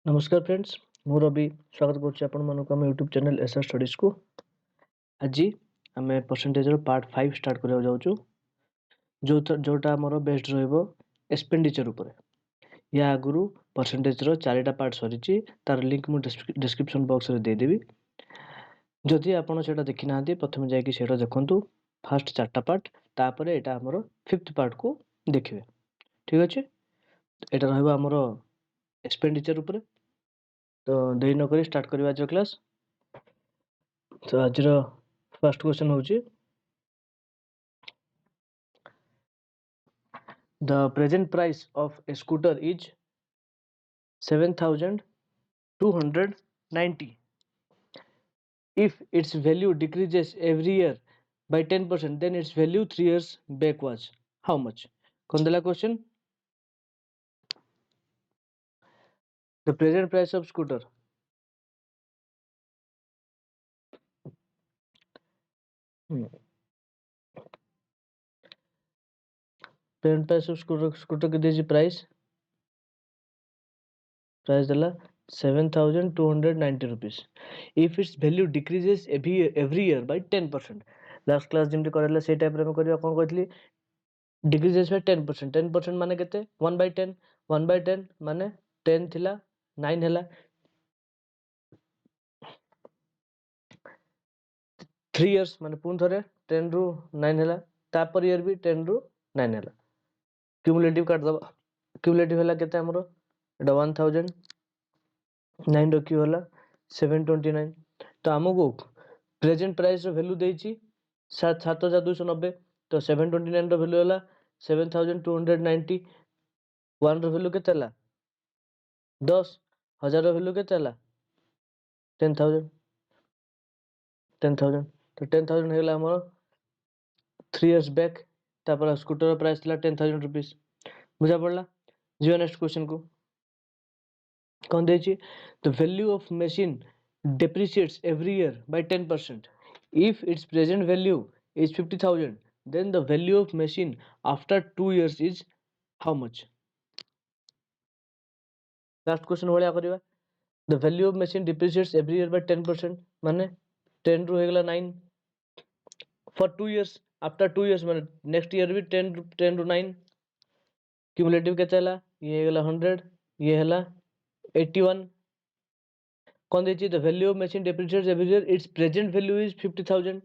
नमस्कार फ्रेंड्स मु रवि स्वागत करुच्ची आपण मानक आम यूट्यूब चैनल एसएस स्टडीज को आज आम परसेंटेज पार्ट 5 स्टार्ट करने जाऊँ जोटा आमर बेस्ट रहिबो एक्सपेंडिचर ऊपर या आगु परसेंटेज चारिटा पार्ट सरी तार लिंक मु डिस्क्रिप्शन बॉक्स रे देदेवी जदि आपण सेटा देखि ना प्रथम जाकि सेटा देखंतु फास्ट चारटा पार्ट तापर एटा आमर फिफ्थ पार्ट को देखिए ठीक अच्छे एटा रहइबो आमर एक्सपेंडिचर ऊपर तो देरी नक स्टार्ट करवा आज क्लास तो आज फर्स्ट क्वेश्चन हूँ the present price of A scooter is 7,290 if its value decreases every year by 10% then its value 3 years back was how much कौन देला question the present price of scooter present price of scooter के देजी price देला 7,290 rupees if its value decreases every year by 10% last class जिमती करले से type रे हम करिया कोन कहथली decreases by 10% 10% माने केते 1/10 1/10 माने 10 थिला 9 हैला 3 years माने पुन थरे 10 रु 9 हैला तापर ईयर भी 10 रु 9 हैला क्यूमुलेटिव काट दबा क्यूमुलेटिव हैला केते हमरो एटा 1000 9 रो क्यू हैला 729 तो हमको प्रेजेंट प्राइस रो वैल्यू देछि 7290 तो 729 रो वैल्यू हैला 7290 1 रो वैल्यू केते हैला 10 1000 रो वैल्यू केते हैला 10000 10,000 तो 10,000 हेला हमर 3 years back तापर स्कूटर प्राइस थिला 10,000 रुपीस बुझा पड़ला जीवा नेक्स्ट क्वेश्चन को कौन देछि the value of machine depreciates every year by 10% if its present value is 50,000 then the value of machine after 2 years is how much last question भलिया करबा the value of machine depreciates every year by 10% माने 10 रु हेगला 9 for 2 years after 2 years माने next year भी 10 रु 9 cumulative केते हला ये हेगला 100 ये हला 81 कौन देछि the value of machine depreciates every year its present value is 50,000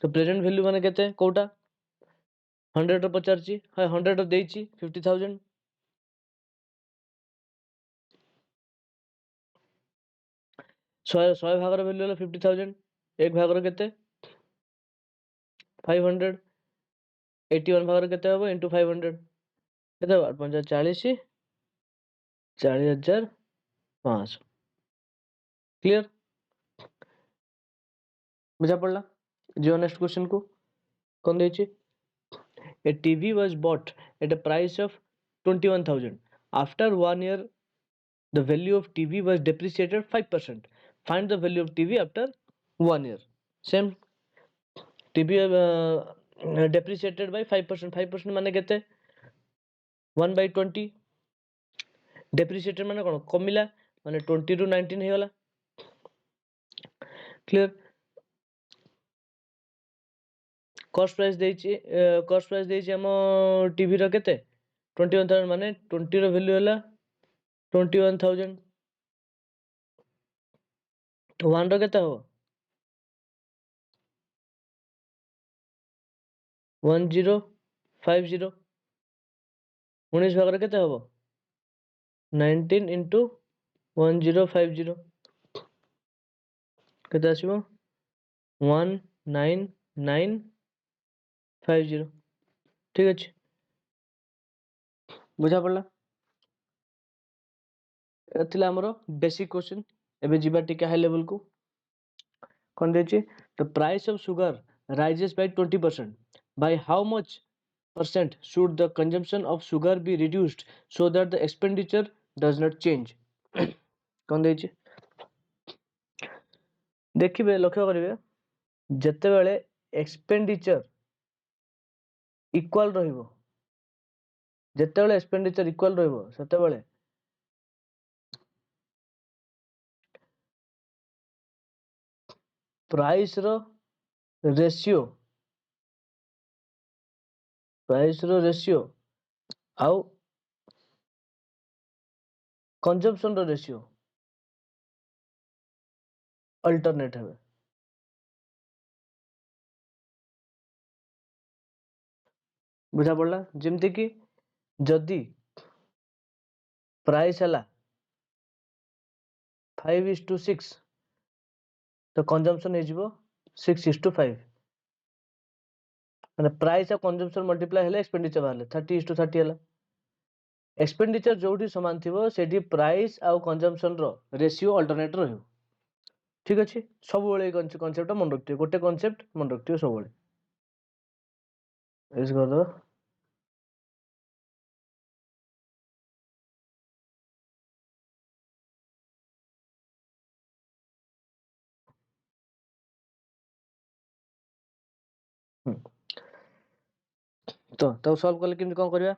तो present value माने केते कोटा 100 रो पचारछि हां 100 रो देछि 50,000 100 भागर वैल्यू हला 50,000 एक भागर केते 500 81 भागर केते हबो into 500 केते 40 40,500 क्लियर बुझा पड़ला जो नेक्स्ट क्वेश्चन को कौन देछि a TV was bought at a price of 21,000 after 1 year the value of TV was depreciated 5% find the value of TV after 1 year same TV depreciated by 5% 5% माने केते 1/20 depreciated माने कोन कमिला माने 20 रु 19 हे गला क्लियर कॉस्ट प्राइस देछि हम TV रो केते 21,000 माने 20 रो वैल्यू हला 21,000 तो 1 रो केते हो 1050 19 भागर केते हो 19 into 1050 केते आसीबो 19950 ठीक अछि बुझा पड़ला एथिला हमरो बेसिक क्वेश्चन एबे जिबा टिके हाई लेवल को कोन देछि the price of sugar rises by 20% by how much percent should the consumption of sugar be reduced so that the expenditure does not change कोन देछि देखिबे लक्ष्य करिवे जते बेले एक्सपेंडिचर इक्वल रहिबो जते बेले एक्सपेंडिचर इक्वल रहिबो सते बेले प्राइस रो रेशियो आउ कंजम्पशन रो रेशियो अल्टरनेट है। बुझा पड़ला जमती कि जदि प्राइस है 5:6 तो कंजम्पशन हो 6:5 माने प्राइस और कंजम्पशन मल्टीप्लाई हेले एक्सपेंडिचर बाहर 30:30 है। एक्सपेंडिचर जोटी समान थी से प्राइस आउ कंजम्पशन रो रेशियो अल्टरनेट रही। ठीक अच्छे सब कनसेप्ट मन रखिए गोटे कनसेप्ट मन रखिए सब कर तो सॉल्व कले केमती कौन करवा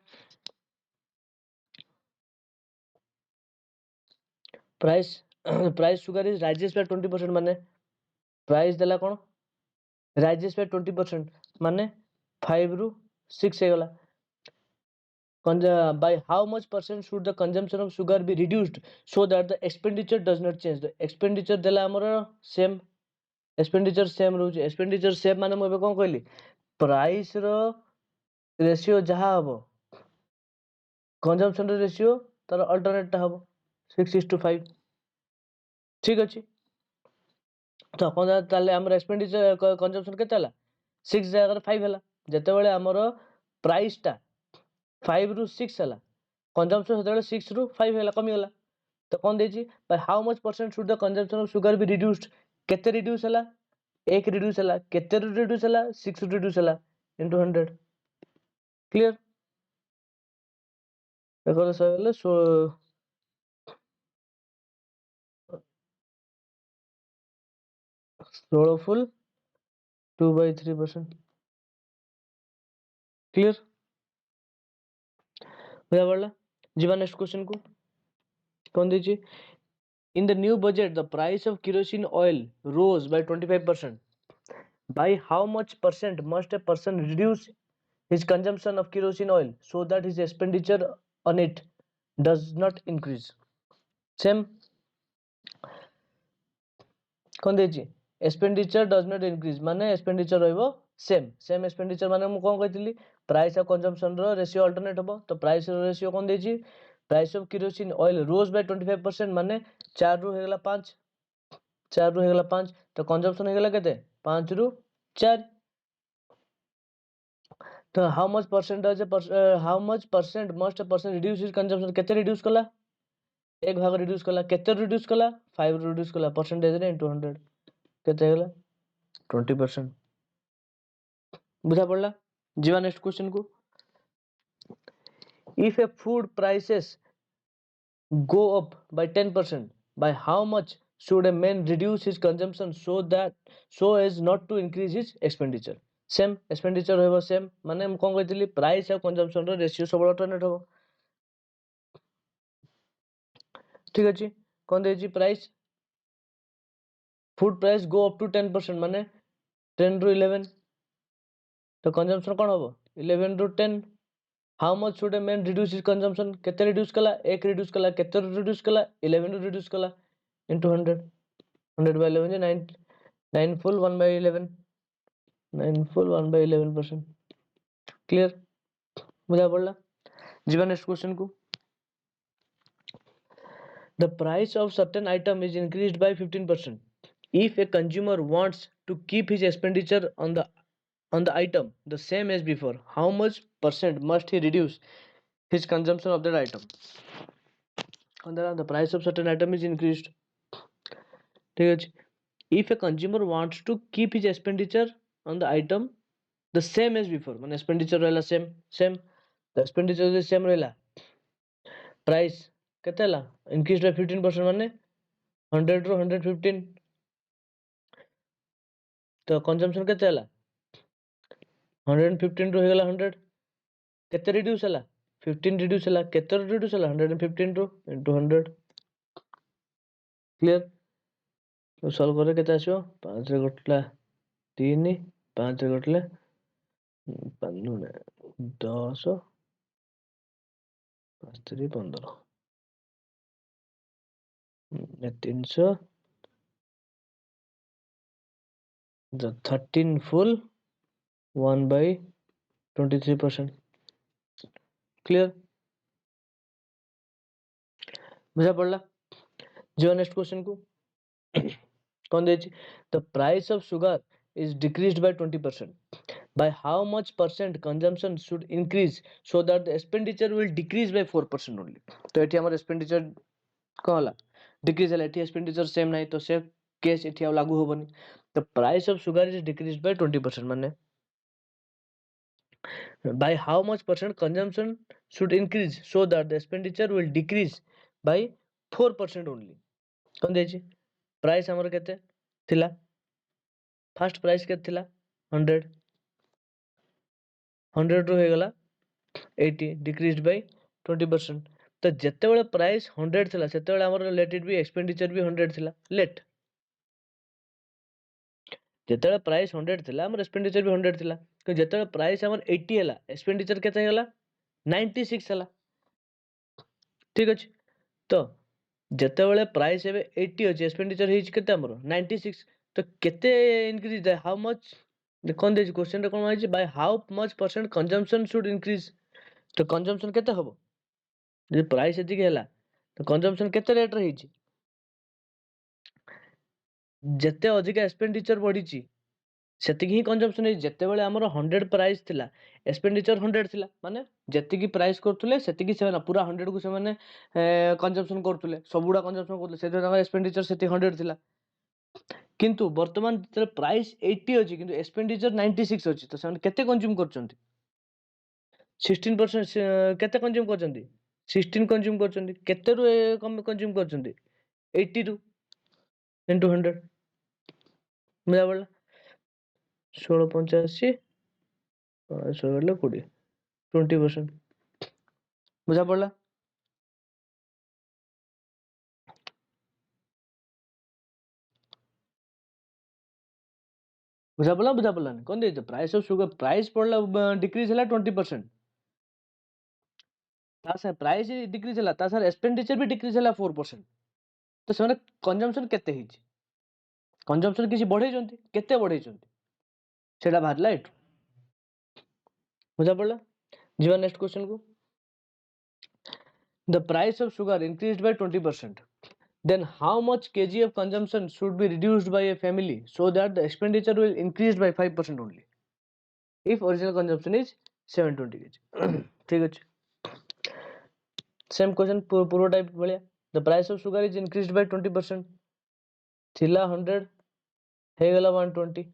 price price sugar is rises by 20% माने प्राइस देला कौन राइजेस बाय 20% माने 5 रु 6 हे गला by how much percent should the consumption of sugar be reduced so that the expenditure does not change the expenditure देला हमर सेम एक्सपेंडिचर सेम रहउछ expenditure same माने म कोन कहली प्राइस रो रेशियो जहा हबो कंजम्पशन रो रेशियो तार अल्टरनेट ता हबो 6:5 ठीक अछि तो कोन ताले हमर एक्सपेंडिचर कंजम्पशन केते हला 6 जगह 5 हला जते बेले हमर प्राइस ता 5 रु 6 हला कंजम्पशन जते बेले 6 रु 5 हला कमी हला तो कौन देछि by how much percent should the consumption of sugar be reduced केते रिड्यूस हला 1 रिड्यूस हला केते रिड्यूस हला 6 रिड्यूस हला इनटू 100 क्लियर देखो सर 16 फुल 2/3% क्लियर बुझा पड़ला जीवा नेक्स्ट क्वेश्चन को कौन दीजिए in the new budget the price of kerosene oil rose by 25%. By how much percent must a person reduce his consumption of kerosene oil so that his expenditure on it does not increase? Same कौन देछि expenditure does not increase माने expenditure रहइबो same expenditure माने मु कोन कहतिली price of consumption रो ratio alternate हबो तो प्राइस रो रेशियो कोन देछि price of kerosene oil rose by 25% माने 4 रु हेगला 5 4 रु हेगला 5 तो कंजम्पशन हेगला केते 5 रु 4 तो how much percent must a person reduce his consumption केते रिड्यूस कला एक भाग रिड्यूस कला केते रिड्यूस कला 5 रिड्यूस कला परसेंटेज रे इनटू 100 केते हेगला 20% बुझा पड़ला जीवा नेक्स्ट क्वेश्चन को if a food prices go up by 10% by how much should a man reduce his consumption so as not to increase his expenditure same expenditure होबो same माने हम कोन कहतिली प्राइस और कंजम्पशन रो रेशियो सब alternate हो ठीक अछि कोन देछि price food price go up to 10% माने 10 रु 11 तो कंजम्पशन कोन होबो 11 रु 10 how much should a man reduce his consumption केते रिड्यूस कला एक रिड्यूस कला केते रिड्यूस कला 11 रिड्यूस कला into 100 100 by 11 is 9 9 full 1 by 11 9 full 1 by 11% clear बुझा पड़ला जीवा नेक्स्ट क्वेश्चन को the price of certain item is increased by 15%. If a consumer wants to keep his expenditure on the item the same as before how much percent must he reduce his consumption of that item on the price of certain item is increased ठीक है if a consumer wants to keep his expenditure on the item the same as before माने expenditure रहला same the expenditure is same रहला price केते हला increased by 15% माने 100 रो 115 तो consumption केते हला 115 रो हेगला 100 केते रिड्यूस हला 15 रिड्यूस हला केते रिड्यूस हला 115 रो into 100 क्लियर तो सॉल्व करे केते आसीबो 5 रे गटला 3 5 रे गटले 10 5 3 15 300 the 13 full 1 by 23%. क्लियर बुझा पड़ला जो नेक्स्ट क्वेश्चन को कौन दे the price of sugar is decreased by 20%. By how much percent consumption should increase so that the expenditure will decrease by 4% only? तो एठी हमर expenditure कौन होला decrease होला एठी expenditure same नहीं तो से केस एठी अब लागू होबनी the price of sugar is decreased by 20% माने by how much percent consumption should increase so that the expenditure will decrease by 4% only कौन देछि प्राइस हमर केते थिला फर्स्ट प्राइस केते थिला 100 100 रो हो गला 80 डिक्रीज्ड बाय 20%. तो जेते बेले प्राइस 100 थिला सेते बेले हमर लेट इट बी एक्सपेंडिचर भी 100 थिला लेट जेते बेले प्राइस 100 थिला हमर एक्सपेंडिचर भी 100 थिला तो जेते बेले प्राइस हमर 80 हला एक्सपेंडिचर केते हला 96 हला ठीक अछि तो जेते बेले प्राइस एबे 80 अछि एक्सपेंडिचर हिज केते हमर 96 तो केते इंक्रीज है हाउ मच कोन दे क्वेश्चन रे कोन आइछि by how much percent consumption should increase तो कंजम्पशन केते हबो जे प्राइस एति गेला तो कंजम्पशन केते रेट रे हिछि जेते अधिक एक्सपेंडिचर बढ़िछि सेतिक ही कंजम्पशन है जेते बेले हमर 100 प्राइस थिला एक्सपेंडिचर 100 थिला माने जेतिकी प्राइस करथुले सेतिकी से पूरा 100 को से माने कंजम्पशन करथुले सबुडा कंजम्पशन करथुले सेते ताका एक्सपेंडिचर सेति 100 थिला किंतु वर्तमान जेते प्राइस 80 अछि किंतु एक्सपेंडिचर 96 अछि तो से केते कंज्यूम करचंती 16% केते कंज्यूम करचंती 16 कंज्यूम करचंती केते रु कम कंज्यूम करचंती 80 रु into 100 बुझा पड़ला 1685 16 20 20% बुझा पड़ला बुझा पड़ला नहीं कौन दे प्राइस ऑफ शुगर प्राइस पड़ला डिक्रीज हला 20% तासा प्राइस डिक्रीज हला तासा एक्सपेंडिचर भी डिक्रीज हला 4% तो से कंजम्पशन केते हिची कंजम्पशन किसी बढ़े जंती केते बढ़े जंती सेटा बाहरला एट बुझा पड़ला जीवा नेक्स्ट क्वेश्चन को the price of sugar increased by 20%. Then how much kg of consumption should be reduced by a family so that the expenditure will increase by 5% only if original consumption is 720 kg ठीक अछि same question पूर्व type भलिया the price of sugar is increased by 20% थिला 100 हे गला 120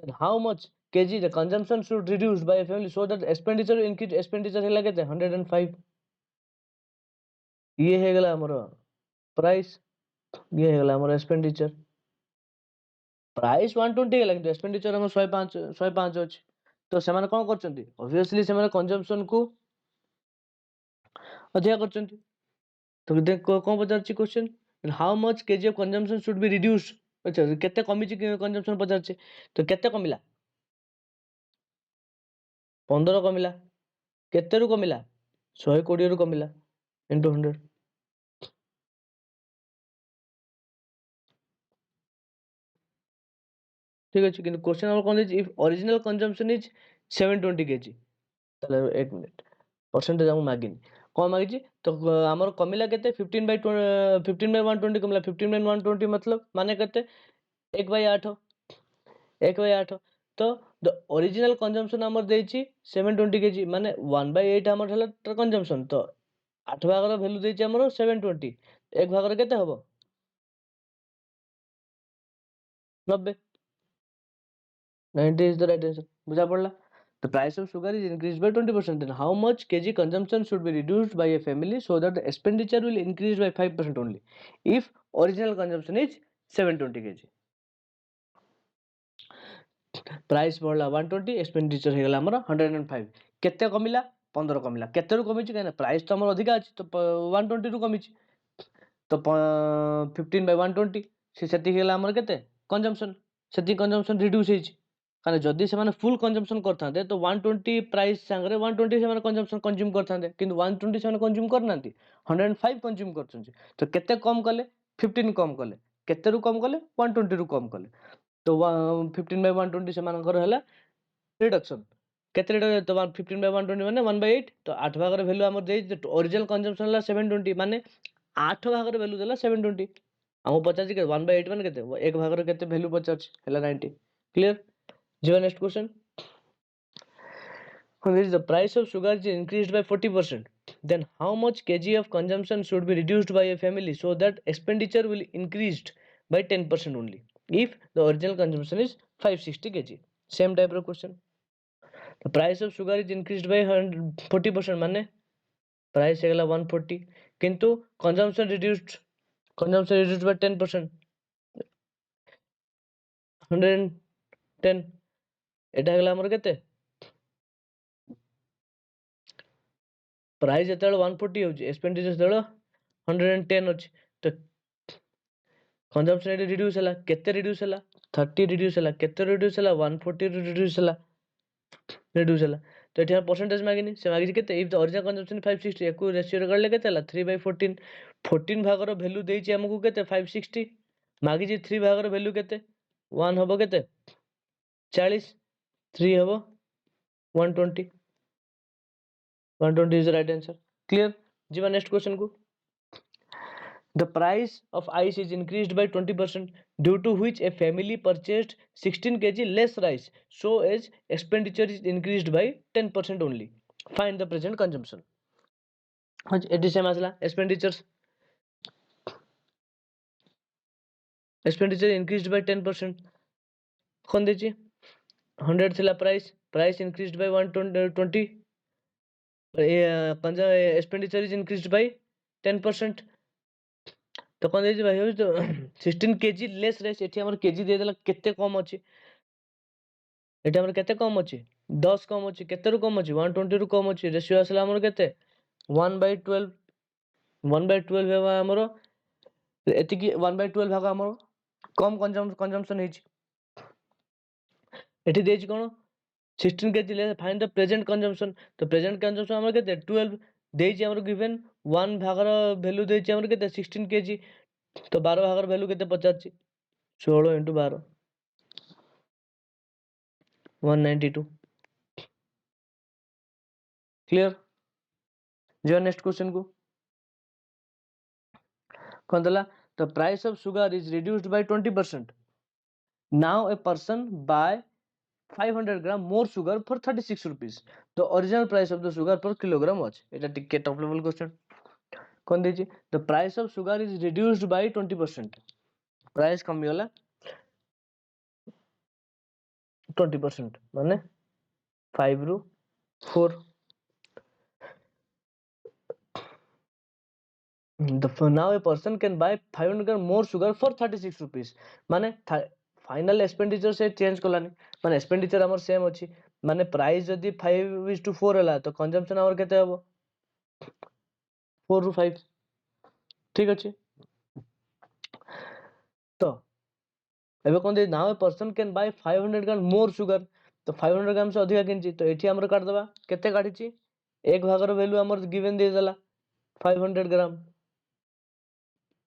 then how much kg the consumption should reduce by a family so that expenditure will increase expenditure हेला केते 105 ये हे गला हमर price ये हे गला हमर एक्सपेंडिचर प्राइस 120 गेला किंतु एक्सपेंडिचर हमर 105 अछि तो से माने कोन करचंती ऑब्वियसली से माने कंजम्पशन को अधिया करचंती तो देख कोन पचारची question how much kg of consumption should be reduced अच्छा केते कमी ची कंजम्पशन पचारची तो केते कमिला 15 कमिला केते रु कमिला 120 रु कमिला into 100 ठीक अछि किंतु क्वेश्चन हमर cone is if original consumption is 720 kg तले 1 मिनिट परसेंटेज हम मागिनी कोन मागिची तो हमर कमिला केते 15 by 120 कमिला 15 by 120 मतलब माने केते 1 by 8 1 by 8 तो द ओरिजिनल कंजम्पशन हमर देछि 720 kg माने 1 by 8 हमर हला कंजम्पशन तो 8 भागर वैल्यू देछि हमर 720 1 भागर केते हबो 90 90 is the right answer बुझा पड़ला the price of sugar is increased by 20% then how much kg consumption should be reduced by a family so that the expenditure will increase by 5% only if original consumption is 720 kg price बढ़ला 120 expenditure हे गला हमर 105 केते कमिला 15 कमिला केते रु कमिची काहे price तो हमर अधिका अछि तो 120 रु कमिची तो 15 by 120 से गेला हमर केते कंजम्पशन सेति कंजम्पशन रिड्यूस हेची कारण जदि से माने फुल कंजम्पशन करथांते तो 120 प्राइस संगरे 120 से माने कंजम्पशन कंज्यूम करथांते किंतु 120 से माने कंज्यूम करनांती 105 कंज्यूम करछंती तो केते कम कले 15 कम कले केते रु कम कले 120 रु कम कले तो 15 by 120 से मानकर हला रिडक्शन केते रिडक्शन तो 15 by 120 माने 1/8 तो 8 भागर वैल्यू हमर दे ओरिजिनल कंजम्पशन हला 720 माने 8 भागर वैल्यू देला 720 हमो पचास के 1/8 माने केते एक भागर केते वैल्यू पचास हला 90 क्लियर जो next question if the price of sugar is increased by 40% then how much kg of consumption should be reduced by a family so that expenditure will increased by 10% only if the original consumption is 560 kg same type of question the price of sugar is increased by 40% माने price है 140 किंतु consumption reduced by 10% 110 एटा है हमर केते price जेते 140 होची expenditure जेते 110 होची तो कंजम्पशन एटी रिड्यूस हला केते रिड्यूस हला 30 रिड्यूस हला केते रिड्यूस हला 140 रिड्यूस हला तो एठी परसेंटेज मागिनी से मागिची केते इफ द ओरिजिनल कंजम्पशन 560 एकु रेशियो रे गले केते हला 3/14 14 भागर वैल्यू देइची हमकु केते 560 मागिची 3 भागर वैल्यू केते 1 हबो केते 40 3 हबो 120 120 is the right answer clear जीवा next question को the price of ice is increased by 20% due to which a family purchased 16 kg less rice so as expenditure is increased by 10% only find the present consumption eighty same आसला expenditure increased by 10% कौन देची 100 थिला price increased by 120 expenditure is increased by 10% तो कौन देची भाई तो 16 kg less rice एठी हमर KG दे देला केते कम अछि एठी हमर केते कम अछि 10 कम अछि केते रु कम अछि 120 रु कम अछि रेशियो आसला हमर केते 1/12 1/12 हेबा हमर एति की 1/12 भाग हमर कम कंजम्पशन हेछि एठी देछि कोन 16 kg ले फाइंड द प्रेजेंट कंजम्पशन तो प्रेजेंट कंजम्पशन हमर केते 12 देछि हमर गिवन 1 भागर वैल्यू देछि हमर केते 16 kg तो 12 भागर वैल्यू केते पचाछि 16 * 12 192 क्लियर जो नेक्स्ट क्वेश्चन को कौन देला the price of sugar is reduced by 20% now a person buy 500 gram more sugar for 36 rupees the original price of the sugar per kilogram was eta ticket top level question कौन देछि the price of sugar is reduced by 20% price कमी होला 20% माने 5 रु 4 now a person can buy 500 gram more sugar for 36 rupees माने final expenditure से change Kalani माने expenditure हमर सेम अछि माने प्राइस जदी 5:4 हला तो कंजम्पशन हमर केते हबो 4 रु 5 ठीक अछि तो एबे कोन दे now a person can buy 500 gram more sugar तो 500 ग्राम से अधिक किनची तो एठी हमर काट दबा केते काटिची एक भागर वैल्यू हमर गिवन दे देला 500 ग्राम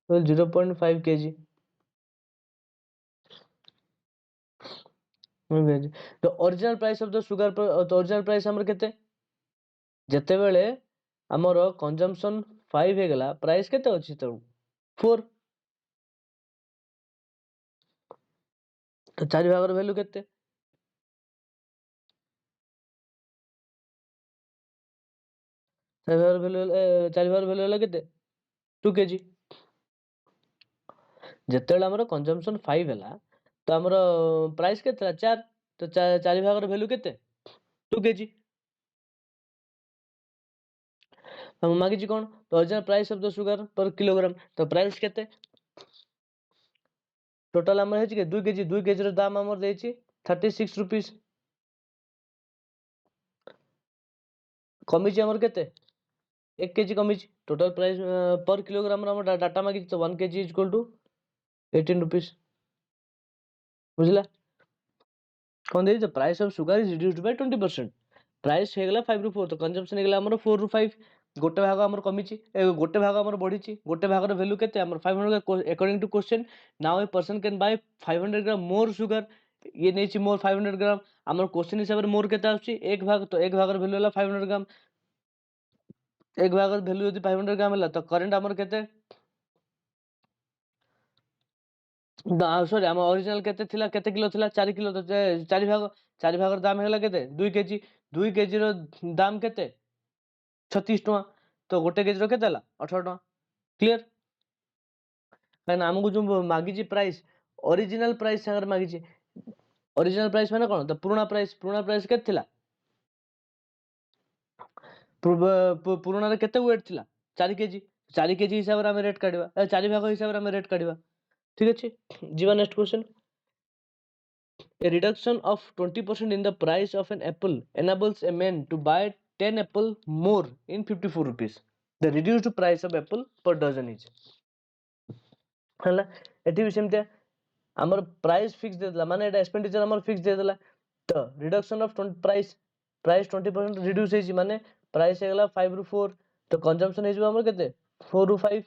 तो 0.5 kg तो original price of the sugar पर तो ओरिजिनल प्राइस हमर केते जते बेले हमर कंजम्पशन 5 हे गेला प्राइस केते अछि तो 4 तो 4 भागर वैल्यू केते 4 भागर वैल्यू होला केते 2 kg जते बेले हमर कंजम्पशन 5 हला तो हमर प्राइस केते 4 तो 4 भागर वैल्यू केते 2 kg हम मागिची कोन तो original price of the sugar पर किलोग्राम तो प्राइस केते टोटल हमर हेछि के 2 kg रो दाम हमर देछि 36 रुपीस कमी आमर केते 1 kg कमी टोटल प्राइस पर किलोग्राम आम डाटा मागी तो 1 kg is equal to 18 rupees बुझला कौन दे price of sugar is reduced by 20%। Price हो गला 5 रु 4 तो कंजम्पशन हो गला हमर 4 रु 5 गोटे भाग हमर कमी गोटे भाग हमर बढ़ी गोटे भागर वैल्यू केते हमर 500 according to question now a person can buy 500 gram more sugar ये नहीं मोर 500 ग्राम हमर क्वेश्चन हिसाब से मोर केते आछी एक भाग तो एक भागर वैल्यू होला 500 ग्राम एक भागर वैल्यू यदि 500 ग्राम होला तो करंट हमर केते सॉरी आम ओरिजिनल केते थिला केते किलो थिला 4 किलो तो 4 भाग दाम हेला केते 2 केजी 2 केजी रो दाम केते 36 टका तो गोटे केजी रो केते हला 18 टका क्लियर कान हमकु जो मागी प्राइस ओरिजिनल प्राइस संगर मागी ओरिजिनल प्राइस माने कोन तो पुराना प्राइस केते थिला पुराना रे केते वेट थिला 4 केजी हिसाब रे हम रेट काढिबा 4 भाग हिसाब रे हम रेट काढिबा ठीक अछि जीवा next question A reduction of 20% in the price of an apple enables a man to buy 10 apple more in 54 rupees. The reduced price of apple per dozen is. Eighty भी सेमते हमर price fix दे देला माने एटा expenditure हमर fix दे देला तो reduction of price 20% reduce hazy माने price हेगला 5 रु 4 तो कंजम्पशन हेजबो हमर केते 4 रु 5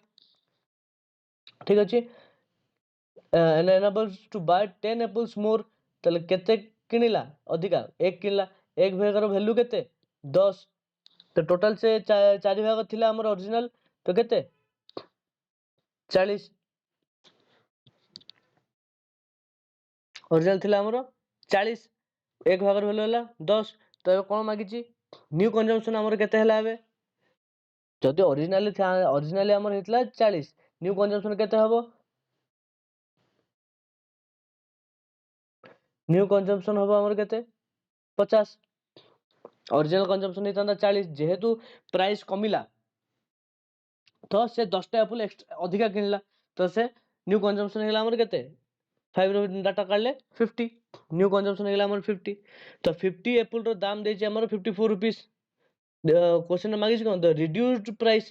ठीक अछि and enables to buy 10 apples more तले केते किनिला अधिका एक किनिला एक भागर वैल्यू केते 10 तो टोटल से 4 भाग थिला हमर ओरिजिनल तो केते 40 ओरिजिनल थिला हमर 40 एक भागर वैल्यू होला 10 तो कोन मागिची न्यू कंजम्पशन हमर केते हला बे जदि ओरिजिनली हमर हेतला 40 न्यू कंजम्पशन केते हबो न्यू कंजम्पशन हबो हमर केते 50 ओरिजिनल कंजम्पशन हेता 40 जेहेतु प्राइस कमिला तो से 10 टा एप्पल अधिका किनला तो से न्यू कंजम्पशन हेला हमर केते 5 रो डाटा काढले 50 न्यू कंजम्पशन हेला हमर 50 तो 50 एप्पल रो दाम देछि हमर 54 रुपीस क्वेश्चन मागिस कोन द रिड्यूस्ड प्राइस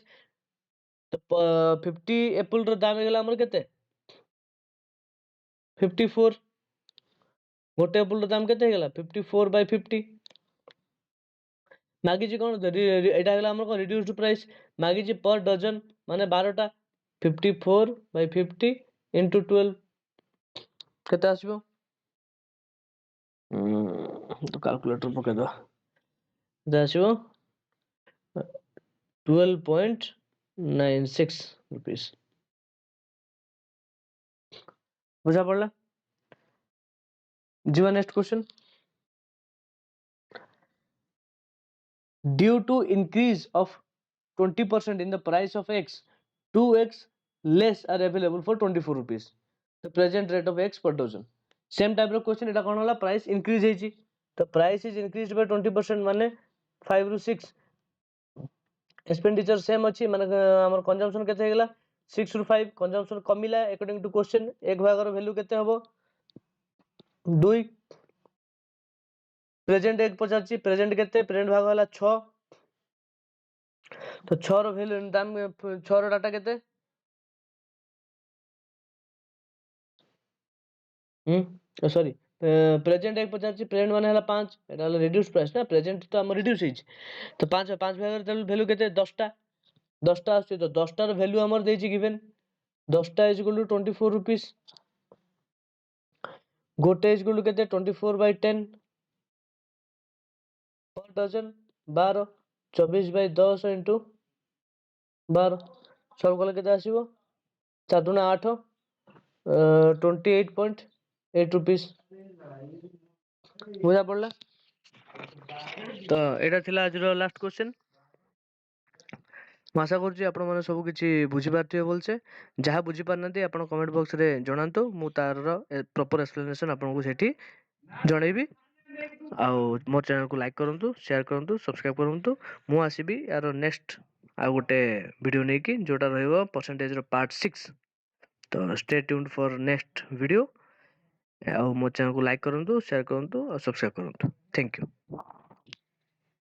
तो 50 एप्पल रो दाम हेला हमर केते 54 गोटे एप्पल रो दाम केते हेला 54/50 मागिछि कोन एटा हेला हमर कोन रिड्यूस्ड प्राइस मागिछि पर डजन माने 12 टा 54/50 into 12 केते आसीबो तो कैलकुलेटर पके दो आसीबो 12.96 रुपीस बुझा पड़ला जीवा next question due to increase of 20% in the price of x 2x less are available for 24 rupees the present rate of x per dozen same type of question eta kon hola price increase heichi तो price is increased by 20% माने 5 रु 6 expenditure same अछि माने हमर consumption केते हेगला 6 रु 5 consumption कमिला according to question एक भागर value केते हबो 2 प्रेजेंट एक पचाची प्रेजेंट केते प्रेजेंट भाग होला 6 तो 6 रो वैल्यू दाम 6 रो डाटा केते सॉरी प्रेजेंट एक पचाची प्रेजेंट माने होला 5 एटा होला रिड्यूस प्राइस ना प्रेजेंट तो हम रिड्यूस हिच तो 5 भागर वैल्यू केते 10 टा 10 टा आछी तो 10 टा रो वैल्यू हमर देछि गिवन 10 टा इज इक्वल टू 24 रुपीस गोटे इज इक्वल टू केते 24/10 पर डजन 12 24/10 इंटू 12 सब कले केते आसीबो 4 दूना 8 28.8 रुपीस बुझा पड़ला तो एटा थिला आज रो लास्ट क्वेश्चन आशा करुँच आपण मैंने सब किसी बुझीपारे भलसे जहाँ बुझीपारना आप कमेंट बॉक्स रे जनातु मु तार प्रॉपर एक्सप्लेनेशन आपको सेठी जनइबी आउ मो चैनल को लाइक करंतु शेयर करंतु सब्सक्राइब करंतु मु आसीबी यार नेक्स्ट आ गोटे वीडियो नहीं कि जोटा रहइबो परसेंटेज रो पार्ट 6 तो stay tuned for next video आउ मो चैनल को लाइक करंतु शेयर करंतु और सब्सक्राइब करंतु थैंक यू।